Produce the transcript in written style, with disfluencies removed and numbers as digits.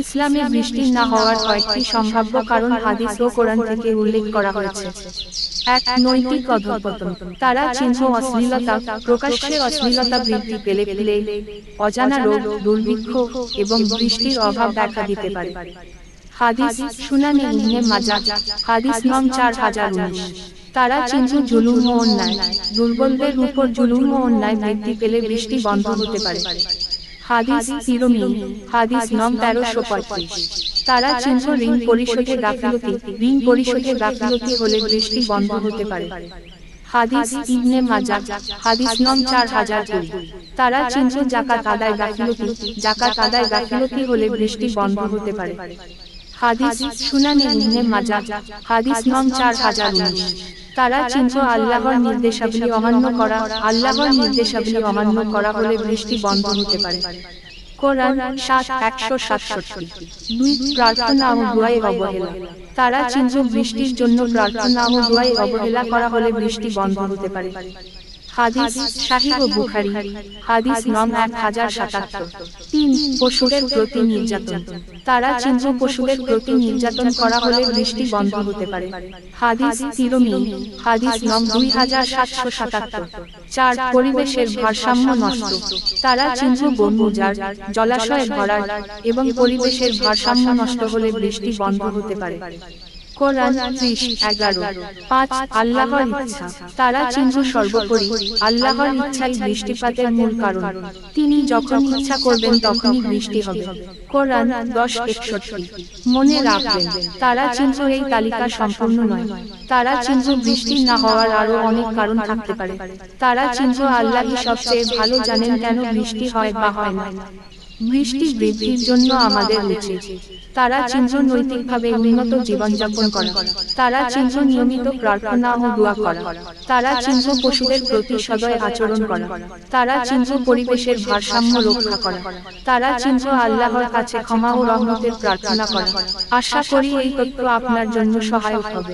ইসলামে বৃষ্টি না হওয়ার কয়েকটি সম্ভাব্য কারণ হাদিস ও কোরআন থেকে উল্লেখ করা হয়েছে। ১. নৈতিক অধঃপতন। তারা চিহ্ন অশ্লীলতা, প্রকাশ্যে অশ্লীলতা বৃদ্ধি পেলে অজানা রোগ, দুর্ভিক্ষ এবং বৃষ্টির অভাব দেখা দিতে পারে। হাদিস সুনানে ইবনে মাজাহ, হাদিস নং 4019। তারা চিহ্ন জুলুম ও অন্যায়, দুর্বলদের উপর জুলুম ও অন্যায় বৃদ্ধি পেলে বৃষ্টি বন্ধ হতে পারে। হাদিস তিরমিজি, হাদিস নং 1335। তারা চিহ্ন ঋণ পরিশোধে গাফিলতি, ঋণ পরিশোধে গাফিলতি হলে বৃষ্টি বন্ধ হতে পারে। হাদিস ইবনে মাজাহ, হাদিস নং 4020। তারা চিহ্ন যাকাত আদায় গাফিলতি, যাকাত আদায় গাফিলতি হলে বৃষ্টি বন্ধ হতে পারে। হাদিস সুনানে ইবনে মাজাহ, হাদিস নং 4019। তারা চিহ্ন আল্লাহর নির্দেশাবলী অমান্য করা, আল্লাহর নির্দেশাবলী অমান্য করা হলে বৃষ্টি বন্ধ হতে পারে। কোরআন 7:167। ২. প্রার্থনা ও দুআয়ে অবহেলা। তারা চিহ্ন বৃষ্টির জন্য প্রার্থনা ও দুআয়ে অবহেলা করা হলে বৃষ্টি বন্ধ হতে পারে। হাদিস সহিহ বুখারী, হাদিস নং 1077। ৩. পশুদের প্রতি নির্যাতন। তারা চিহ্ন পশুদের প্রতি নির্যাতন করা হলে বৃষ্টি বন্ধ হতে পারে। হাদিস তিরমিজি, হাদিস নং 2777। ৪. পরিবেশের ভারসাম্য নষ্ট। তারা চিহ্ন বন উজাড়, জলাশয় ভরাট এবং পরিবেশের ভারসাম্য নষ্ট হলে বৃষ্টি বন্ধ হতে পারে। কোরআন 30:11। ৫. আল্লাহর ইচ্ছা। তারা চিহ্ন সর্বোপরি, আল্লাহর ইচ্ছাই বৃষ্টিপাতের মূল কারণ। তিনি যখন ইচ্ছা করবেন তখনই বৃষ্টি হবে। কোরআন 10:61। মনে রাখবেন, তারা চিহ্ন এই তালিকা সম্পূর্ণ নয়। তারা চিহ্ন বৃষ্টি না হওয়ার আরো অনেক কারণ থাকতে পারে। তারা চিহ্ন আল্লাহই সবচেয়ে ভালো জানেন কেন বৃষ্টি হয় বা হয় না। বৃষ্টি বৃদ্ধির জন্য আমাদের উচিত। তারা চিহ্ন নৈতিকভাবে উন্নত জীবনযাপন করা। তারা চিহ্ন নিয়মিত প্রার্থনা ও দোয়া করা। তারা চিহ্ন পশুদের প্রতি সদয় আচরণ করা। তারা চিহ্ন পরিবেশের ভারসাম্য রক্ষা করা। তারা চিহ্ন আল্লাহর কাছে ক্ষমা ও রহমতের প্রার্থনা করা। আশা করি এই তথ্য আপনার জন্য সহায়ক হবে।